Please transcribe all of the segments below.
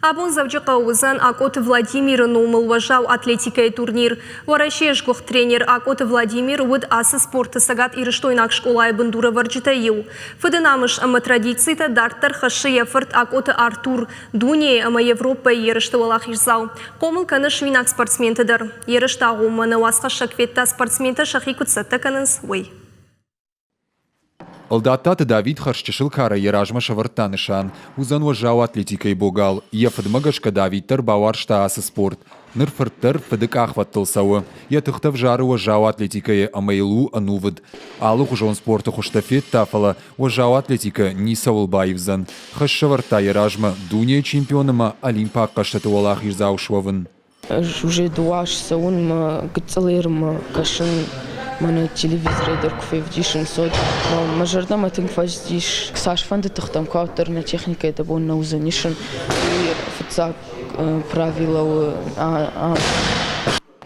Абон завжди узан Акот Владимир номыл важау атлетикай турнир. Варашешгух тренер Акот Владимир уд асы спорты сагат ирыштойнак школай бандура варджитаю. Фыдынамыш ама традицийта дарттар хашы ефырт Акот Артур Дуне ама Европа ерыштывалах ирзау. Комыл каны швинак спортсментыдыр. Ерыштагу маны васқа шакветта спортсменты шахикутсатта канынс вой. Алдатат Давид харшчышыл кара еражма шаварта нышан, узан важау атлетикай богал, ефыдмагашка Давид тар баваршта асы спорт. Нырфырттар фыдык ахваттылсауы, ятыхтав жары важау атлетикай амайлу анувыд. Алых ужон спорта хуштафет тафала, важау атлетика Нисаулбаевзан. Хаш шаварта еражма Дуния чемпионыма Олимпак каштатуалах ирзау швавын. Уже дуаш саун ма гцалырма кашын мана телевизоре дыркфев дишин сот мажорда матин фаздиш саш фанды тахтам каутерна техника это бон наузанишин и фцак правила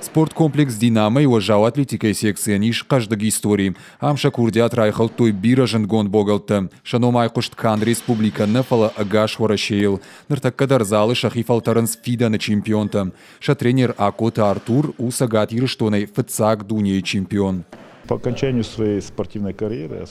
Спорткомплекс «Динамо» и уважал атлетикой секция ниш каждой истории. Амша курдят райхал той биражен гон богалта. Шаномай кушткан республика нефала агаш ворашейл. Ныртак кадар залы шахифал таранс фида на чемпионта. Ша тренер Акота Артур усагат ирыштоной фцак Дуния чемпион. По окончанию своей спортивной карьеры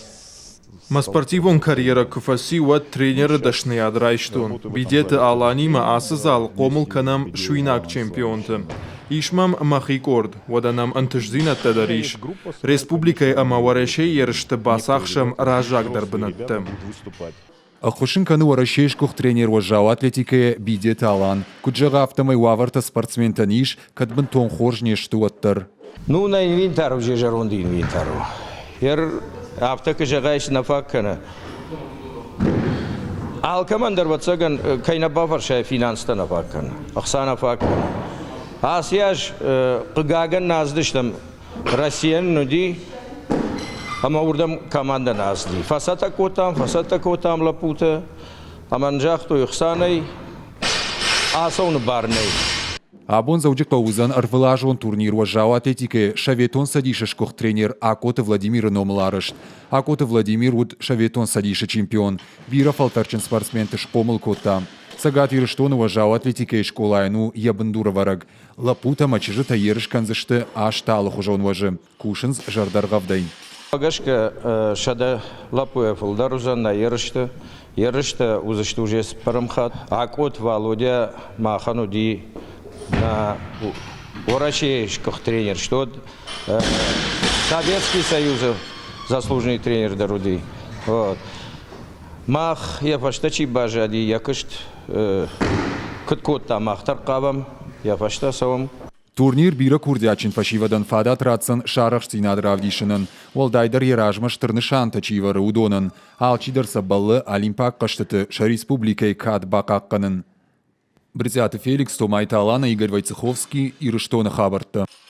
Ma sportivon kariyera kufasi wa trener dashni adrayshtun. Bidet alanima asazal qomul kanam shwinak чемпионта. Ишмам махикорд, wadanam antijzinat tadarish. Республикой амаварашей ершты басахшам ражак дарбынатты. Ахушин каны ворашешкух тренер важау атлетикая бидет алан. Куджага автомай ваварта спортсмен таниш, кадбын тон хоржне штуаттар. Ну, на инвентару уже жарунди инвентару. Аптека жагайш нафаккана. Алкамандар ватсаган кайна бафарша финанста нафаккана. Ахсана факкана. Асияж кыгаган наздыштам Россиян нуди ама урдам команда назди. Фасата котам лапута. Аманжахту ихсанай асаун барней. Абон заудик паузан арвылажон турнир важау атлетикая шаветон садишешкух тренер Акота Владимир номларышт. Акота Владимир уд шаветон садиша чемпион. Бира фалтарчен спортсмен шкомыл кота. Сагат ирыштон важау атлетикая школайну ябындура вараг. Лапута мачыжы таерышкан зышты ашталық ужон важы. Кушынз жардар гавдай. Агашка шада лапуя фулдарузан на ерышты. Ерышты узышты уже спарымхат. Акот Володя махану ди на Ворашешках тренер, что Советский Союз заслуженный тренер Даруди. Вот. Мах я пошта чибажади якышт кыткотта махтар кабам я пошта савам. Турнир бира курдячин фашивадан фадат рацан шарах стинад равдишинан. Волдайдар еражма штырнышан тачивары удонан. Алчидар сабаллы Олимпак каштыты ша республикай кад бакакканын. Брызяты Феликс, Томай Талана, Игорь Войцеховский и Рыштона Хабарта.